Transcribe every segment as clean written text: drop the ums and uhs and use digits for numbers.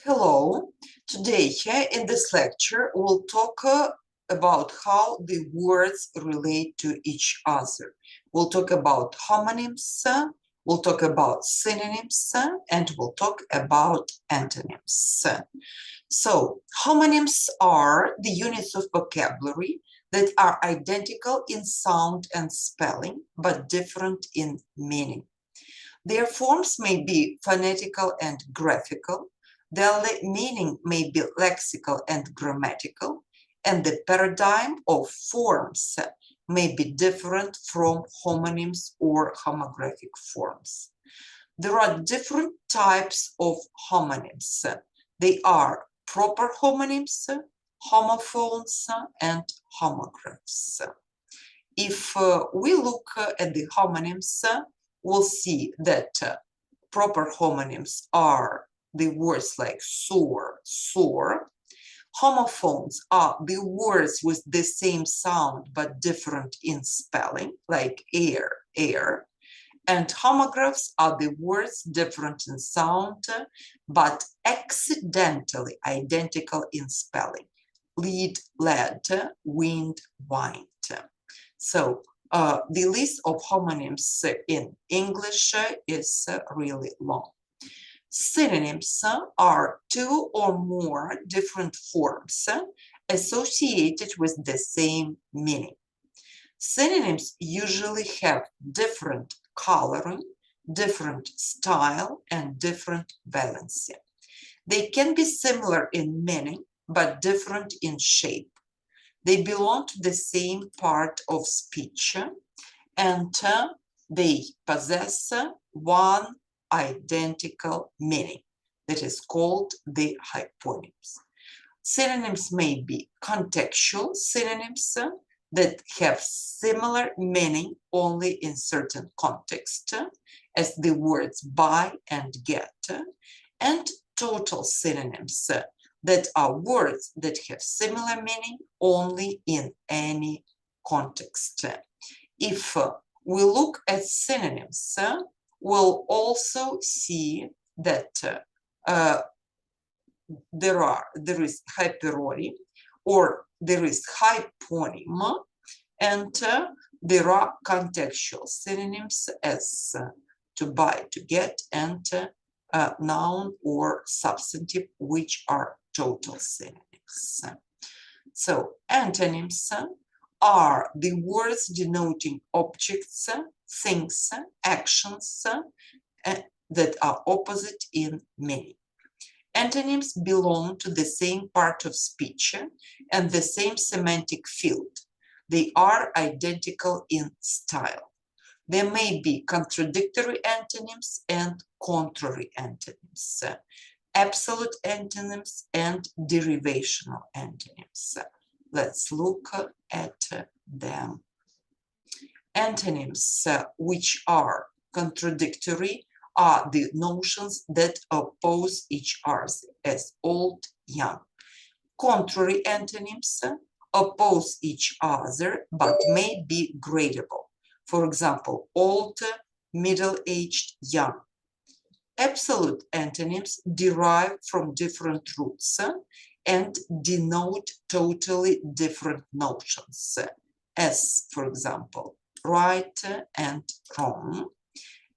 Hello, today here in this lecture we'll talk about how the words relate to each other. We'll talk about homonyms, we'll talk about synonyms, and we'll talk about antonyms. So, homonyms are the units of vocabulary that are identical in sound and spelling, but different in meaning. Their forms may be phonetical and graphical, their meaning may be lexical and grammatical, and the paradigm of forms may be different from homonyms or homographic forms. There are different types of homonyms. They are proper homonyms, homophones, and homographs. If we look at the homonyms, we'll see that proper homonyms are the words like soar, soar. Homophones are the words with the same sound but different in spelling, like air, air. And homographs are the words different in sound but accidentally identical in spelling, lead, led, wind, wind. So the list of homonyms in English is really long. Synonyms are two or more different forms associated with the same meaning. Synonyms usually have different coloring, different style, and different valency. They can be similar in meaning, but different in shape. They belong to the same part of speech, and they possess one identical meaning that is called the hyponyms. Synonyms may be contextual synonyms that have similar meaning only in certain context, as the words buy and get, and total synonyms that are words that have similar meaning only in any context. If we look at synonyms, we'll also see that there is hyperonym, or there is hyponym, and there are contextual synonyms as to buy, to get, and noun or substantive, which are total synonyms. So antonyms are the words denoting objects, things, actions that are opposite in meaning. Antonyms belong to the same part of speech and the same semantic field. They are identical in style. There may be contradictory antonyms and contrary antonyms, absolute antonyms and derivational antonyms. Let's look at them. Antonyms which are contradictory are the notions that oppose each other, as old, young. Contrary antonyms oppose each other but may be gradable. For example, old, middle-aged, young. Absolute antonyms derive from different roots and denote totally different notions, as, for example, right and wrong.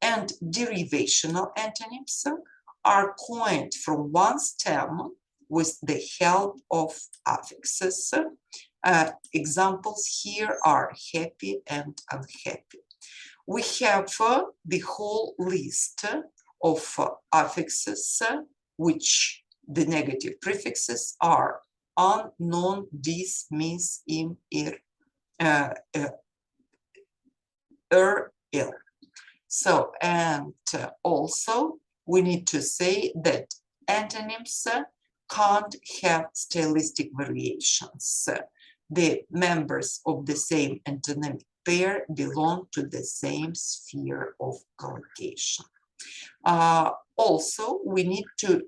And derivational antonyms are coined from one stem with the help of affixes. Examples here are happy and unhappy. We have the whole list of affixes, which the negative prefixes are on, non, dis, mis, im, ir, il. So, and also we need to say that antonyms can't have stylistic variations. The members of the same antonymic pair belong to the same sphere of collocation. Also, we need to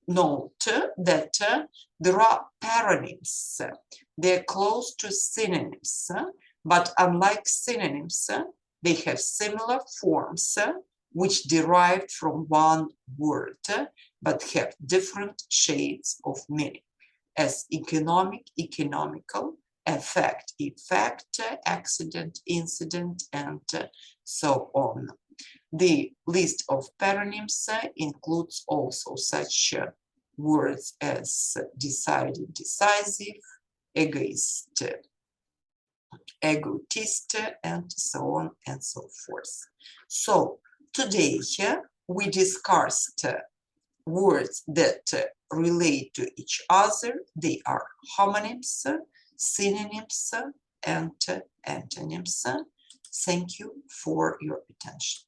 note that there are paronyms. They're close to synonyms, but unlike synonyms, they have similar forms which derived from one word but have different shades of meaning, as economic, economical, effect, effect, accident, incident, and so on. The list of paronyms includes also such words as decided, decisive, egoist, egotist, and so on and so forth. So today we discussed words that relate to each other. They are homonyms, synonyms, and antonyms. Thank you for your attention.